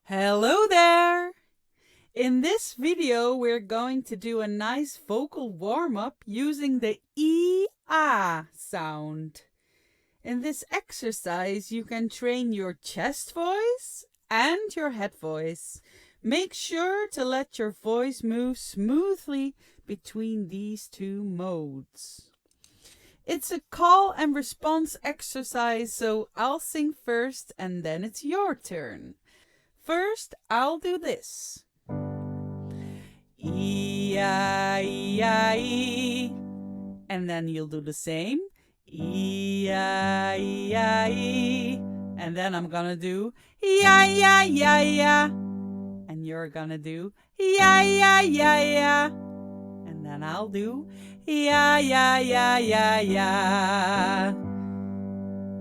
Hello there! In this video, we're going to do a nice vocal warm-up using the E-ah sound. In this exercise, you can train your chest voice and your head voice. Make sure to let your voice move smoothly between these two modes. It's a call and response exercise, so I'll sing first and then it's your turn. First, I'll do this. E-I-E-I-E. And then you'll do the same. E-I-E-I-E. And then I'm gonna do ya-ya-ya-ya. And you're gonna do ya-ya-ya-ya. And then I'll do ya-ya-ya-ya-ya.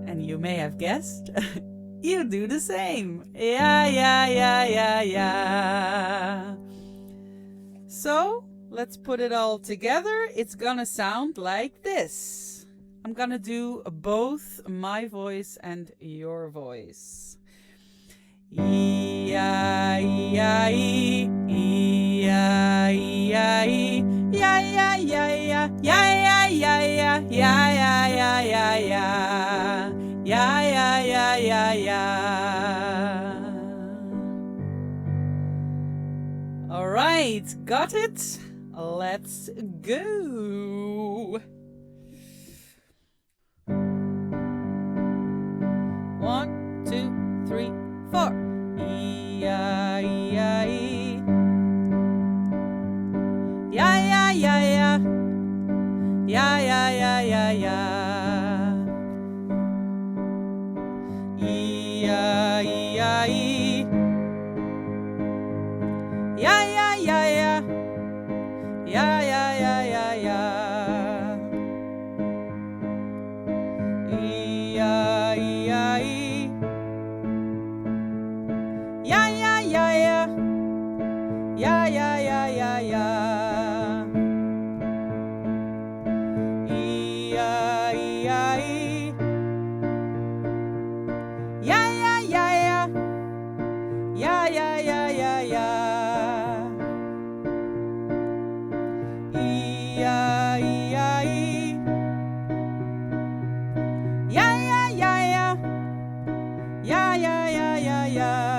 And you may have guessed, you do the same. Yeah, yeah, yeah, yeah, yeah. So, let's put it all together. It's gonna sound like this. I'm gonna do both my voice and your voice. E-I-E-I-E, E-I-E-I-E, yeah, yeah, yeah, yeah, yeah, yeah, yeah, yeah, yeah, yeah, yeah, yeah, yeah. Yeah, yeah, yeah, yeah, yeah. All right, got it? Let's go. 1, 2, 3, 4. E-I-E-I-E. Yeah, yeah, yeah, yeah. Yeah, yeah, yeah, yeah, yeah. E-I-E-I-E. Yeah, yeah, yeah, yeah. Yeah, yeah, yeah, yeah, yeah. E-I-E-I-E. Yeah, yeah, yeah, yeah. Yeah, yeah, yeah, yeah, yeah. E-I-E-I-E. Yeah, yeah, yeah, yeah. Yeah, yeah, yeah, yeah, yeah. E-I-E-I-E. Yeah, yeah, yeah, yeah. Yeah, yeah, yeah, yeah, yeah. E-I-E-I-E. Yeah, yeah, yeah, yeah. Yeah, yeah, yeah, yeah, yeah.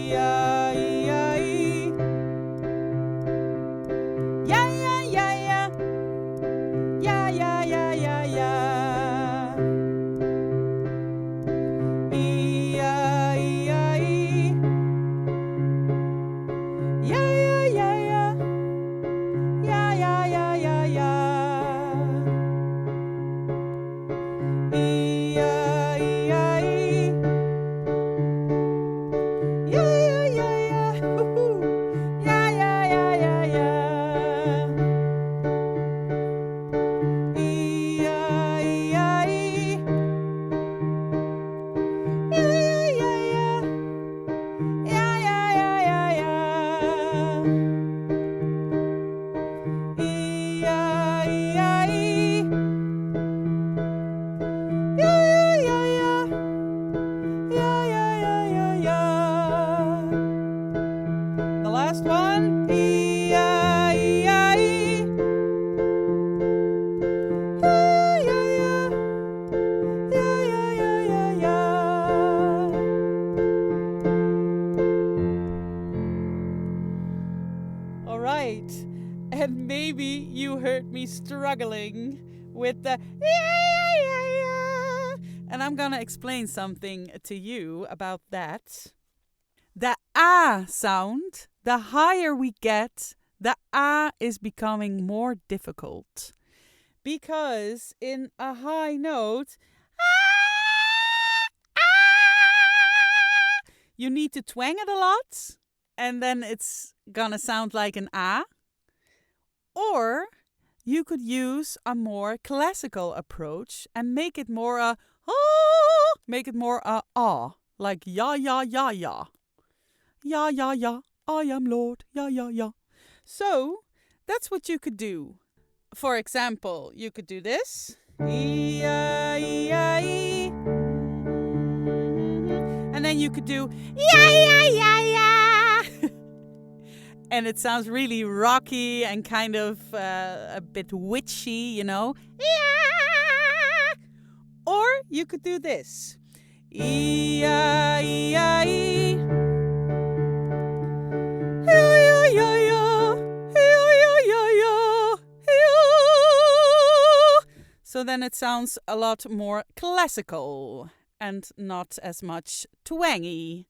E-I-E-I-E. Yeah, yeah, yeah, yeah. Yeah, yeah, yeah, yeah, yeah. E-I-E-I-E. Yeah, yeah, yeah, yeah. Woo-hoo. Yeah, yeah, yeah, yeah, yeah. E-I-E-I-E. Yeah, yeah, yeah, yeah. Yeah, yeah, yeah, yeah, yeah. E-I-E-I-E. Yeah, yeah, yeah, yeah. Yeah, yeah, yeah, yeah, yeah. The last one. E-I-E-I-E. Yeah, yeah, yeah. Yeah, yeah, yeah, yeah, yeah. All right. And maybe you heard me struggling with the yeah, yeah, yeah. And I'm gonna explain something to you about that. The ah sound, the higher we get, the ah is becoming more difficult. Because in a high note, you need to twang it a lot, and then it's gonna sound like an ah. Or you could use a more classical approach and make it more a ah, make it more a ah, like ya ya ya ya. Ya ya ya, I am Lord, ya ya ya. So that's what you could do. For example, you could do this. E-I-E-I-E. And then you could do yeah, yeah, yeah, yeah. And it sounds really rocky and kind of a bit witchy, you know. Yeah. Or you could do this. E-I-E-I-E. So then it sounds a lot more classical and not as much twangy.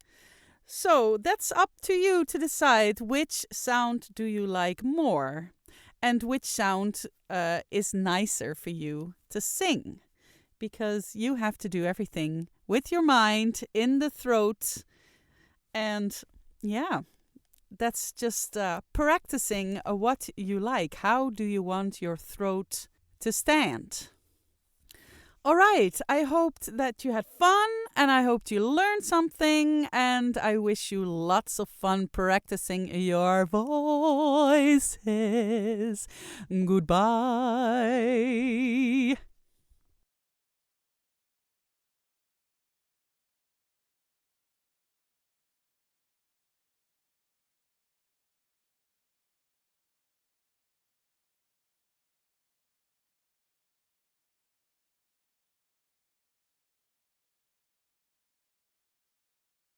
So that's up to you to decide which sound do you like more and which sound is nicer for you to sing. Because you have to do everything with your mind, in the throat. And yeah, that's just practicing what you like. How do you want your throat to stand? All right, I hoped that you had fun and I hoped you learned something, and I wish you lots of fun practicing your voices. Goodbye.